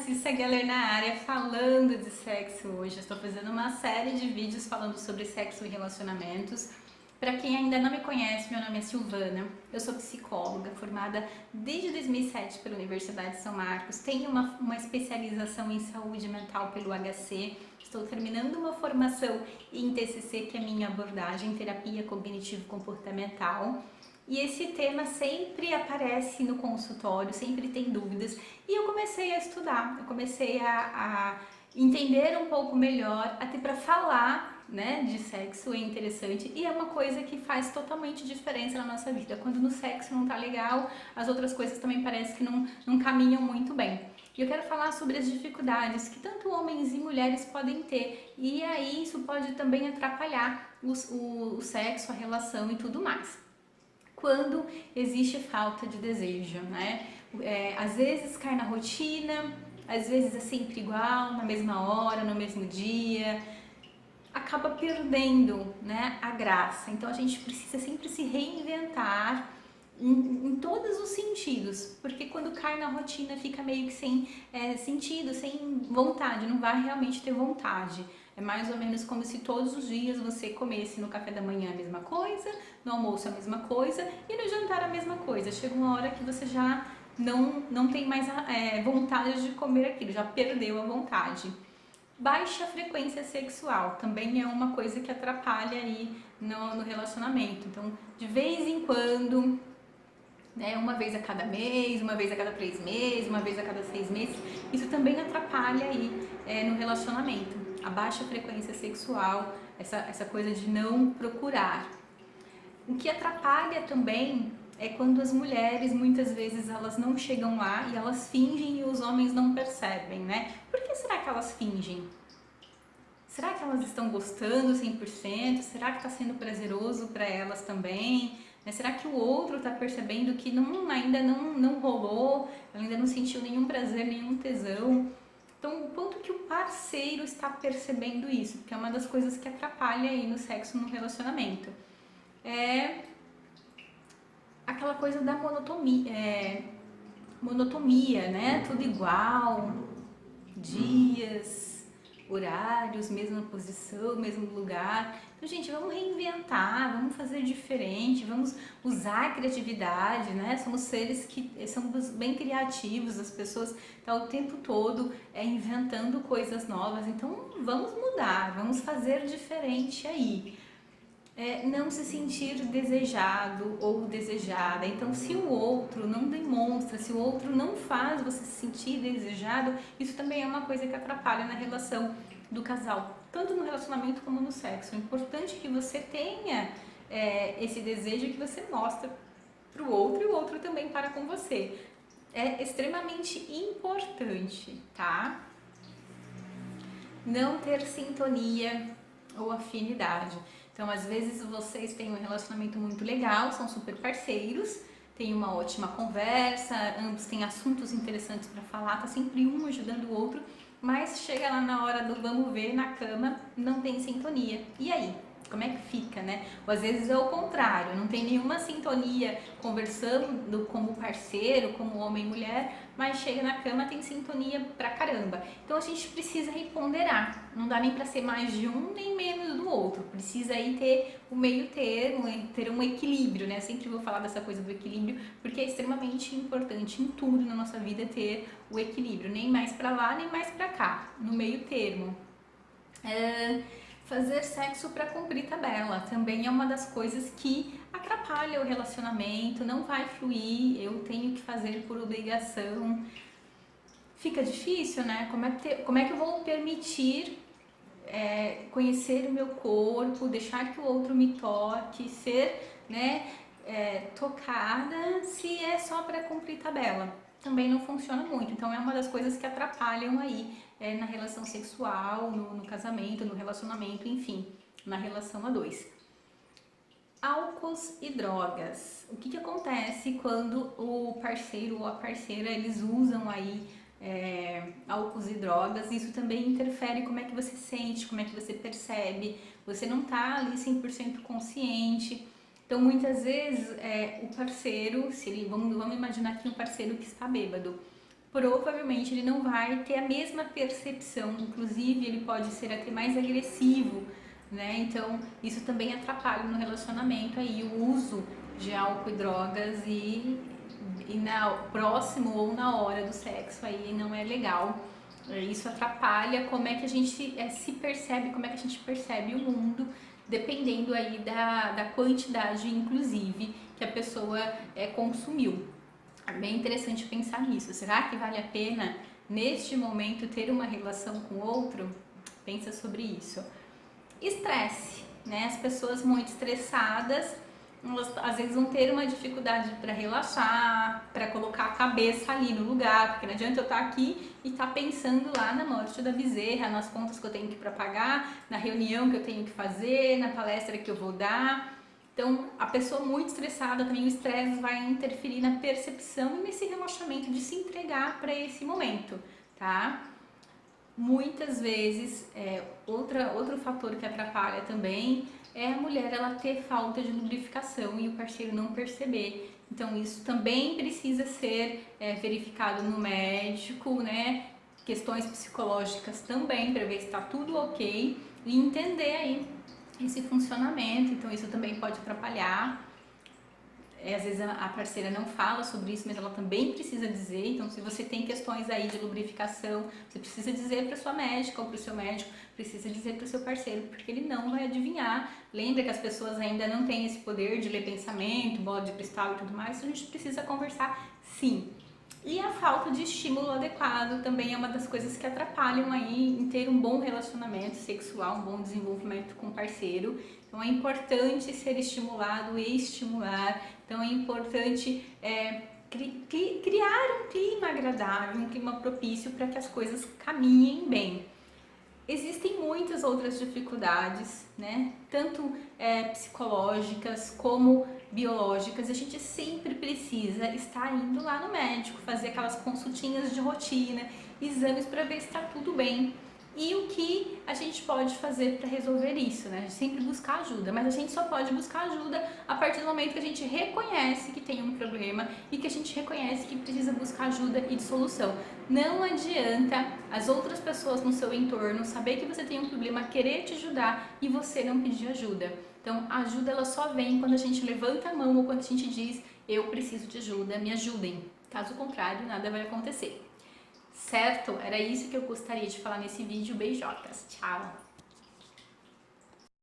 Cissa Geller na área, falando de sexo hoje. Eu estou fazendo uma série de vídeos falando sobre sexo e relacionamentos. Para quem ainda não me conhece, meu nome é Silvana, eu sou psicóloga, formada desde 2007 pela Universidade de São Marcos, tenho uma especialização em saúde mental pelo HC, estou terminando uma formação em TCC, que é a minha abordagem, terapia cognitivo-comportamental. E esse tema sempre aparece no consultório, sempre tem dúvidas. E eu comecei a estudar, eu comecei a entender um pouco melhor, até para falar, né, de sexo é interessante e é uma coisa que faz totalmente diferença na nossa vida. Quando no sexo não tá legal, as outras coisas também parece que não caminham muito bem. E eu quero falar sobre as dificuldades que tanto homens e mulheres podem ter, e aí isso pode também atrapalhar o sexo, a relação e tudo mais. Quando existe falta de desejo, né? Às vezes cai na rotina, às vezes é sempre igual, na mesma hora, no mesmo dia, acaba perdendo, né, a graça. Então a gente precisa sempre se reinventar em todos os sentidos, porque quando cai na rotina fica meio que sem sentido, sem vontade, não vai realmente ter vontade. É mais ou menos como se todos os dias você comesse no café da manhã a mesma coisa, no almoço a mesma coisa e no jantar a mesma coisa. Chega uma hora que você já não tem mais vontade de comer aquilo, já perdeu a vontade. Baixa frequência sexual também é uma coisa que atrapalha aí no relacionamento. Então, de vez em quando, né, uma vez a cada mês, uma vez a cada 3 meses, uma vez a cada 6 meses, isso também atrapalha aí no relacionamento. A baixa frequência sexual, essa coisa de não procurar. O que atrapalha também é quando as mulheres, muitas vezes, elas não chegam lá e elas fingem e os homens não percebem, né? Por que será que elas fingem? Será que elas estão gostando 100%? Será que está sendo prazeroso para elas também? Será que o outro está percebendo que ainda não rolou, ela ainda não sentiu nenhum prazer, nenhum tesão? Então, o quanto que o parceiro está percebendo isso? Porque é uma das coisas que atrapalha aí no sexo, no relacionamento. É aquela coisa da monotonia, né? Tudo igual, dias, horários, mesma posição, mesmo lugar. Então, gente, vamos reinventar, vamos fazer diferente, vamos usar a criatividade, né? Somos seres que somos bem criativos, as pessoas estão o tempo todo inventando coisas novas. Então, vamos mudar, vamos fazer diferente aí. Não se sentir desejado ou desejada. Então, se o outro não demonstra, se o outro não faz você se sentir desejado, isso também é uma coisa que atrapalha na relação do casal, tanto no relacionamento como no sexo. É importante que você tenha esse desejo que você mostra para o outro e o outro também para com você. É extremamente importante, tá? Não ter sintonia ou afinidade. Então, às vezes vocês têm um relacionamento muito legal, são super parceiros, têm uma ótima conversa, ambos têm assuntos interessantes para falar, tá sempre um ajudando o outro, mas chega lá na hora do vamos ver na cama, não tem sintonia. E aí? Como é que fica, né? Ou às vezes é o contrário, não tem nenhuma sintonia conversando como parceiro, como homem e mulher, mas chega na cama tem sintonia pra caramba. Então a gente precisa aí ponderar, não dá nem pra ser mais de um nem menos do outro, precisa aí ter o meio termo, ter um equilíbrio, né? Eu sempre vou falar dessa coisa do equilíbrio, porque é extremamente importante em tudo na nossa vida ter o equilíbrio, nem mais pra lá, nem mais pra cá, no meio termo. Fazer sexo para cumprir tabela também é uma das coisas que atrapalha o relacionamento, não vai fluir, eu tenho que fazer por obrigação. Fica difícil, né? Como é que eu vou permitir conhecer o meu corpo, deixar que o outro me toque, ser, né, tocada, se é só para cumprir tabela? Também não funciona muito. Então é uma das coisas que atrapalham aí na relação sexual, no casamento, no relacionamento, enfim, na relação a dois. Álcools e drogas. O que acontece quando o parceiro ou a parceira eles usam aí álcools e drogas? Isso também interfere como é que você sente, como é que você percebe. Você não tá ali 100% consciente. Então, muitas vezes, o parceiro, vamos imaginar aqui um parceiro que está bêbado, provavelmente ele não vai ter a mesma percepção, inclusive ele pode ser até mais agressivo, né? Então isso também atrapalha no relacionamento aí o uso de álcool e drogas e próximo ou na hora do sexo aí não é legal. Isso atrapalha como é que a gente se percebe, como é que a gente percebe o mundo, dependendo aí da quantidade, inclusive, que a pessoa consumiu. É bem interessante pensar nisso. Será que vale a pena, neste momento, ter uma relação com outro? Pensa sobre isso. Estresse, né? As pessoas muito estressadas, elas às vezes vão ter uma dificuldade para relaxar, para colocar a cabeça ali no lugar, porque não adianta eu estar aqui e estar pensando lá na morte da bezerra, nas contas que eu tenho que ir para pagar, na reunião que eu tenho que fazer, na palestra que eu vou dar. Então, a pessoa muito estressada, também o estresse vai interferir na percepção e nesse relaxamento de se entregar para esse momento, tá? Muitas vezes, outro fator que atrapalha também é a mulher ela ter falta de lubrificação e o parceiro não perceber. Então isso também precisa ser verificado no médico, né? Questões psicológicas também para ver se está tudo ok e entender aí esse funcionamento. Então isso também pode atrapalhar. Às vezes a parceira não fala sobre isso, mas ela também precisa dizer. Então, se você tem questões aí de lubrificação, você precisa dizer para sua médica ou para o seu médico, precisa dizer para o seu parceiro, porque ele não vai adivinhar. Lembra que as pessoas ainda não têm esse poder de ler pensamento, bola de cristal e tudo mais, então a gente precisa conversar sim. E a falta de estímulo adequado também é uma das coisas que atrapalham aí em ter um bom relacionamento sexual, um bom desenvolvimento com o parceiro. Então é importante ser estimulado e estimular. Então é importante criar um clima agradável, um clima propício para que as coisas caminhem bem. Existem muitas outras dificuldades, né? Tanto psicológicas como biológicas. A gente sempre precisa estar indo lá no médico, fazer aquelas consultinhas de rotina, exames para ver se está tudo bem. E o que a gente pode fazer para resolver isso, né? Sempre buscar ajuda, mas a gente só pode buscar ajuda a partir do momento que a gente reconhece que tem um problema e que a gente reconhece que precisa buscar ajuda e de solução. Não adianta as outras pessoas no seu entorno saber que você tem um problema, querer te ajudar e você não pedir ajuda. Então, a ajuda ela só vem quando a gente levanta a mão ou quando a gente diz: eu preciso de ajuda, me ajudem. Caso contrário, nada vai acontecer. Certo? Era isso que eu gostaria de falar nesse vídeo. Beijotas. Tchau!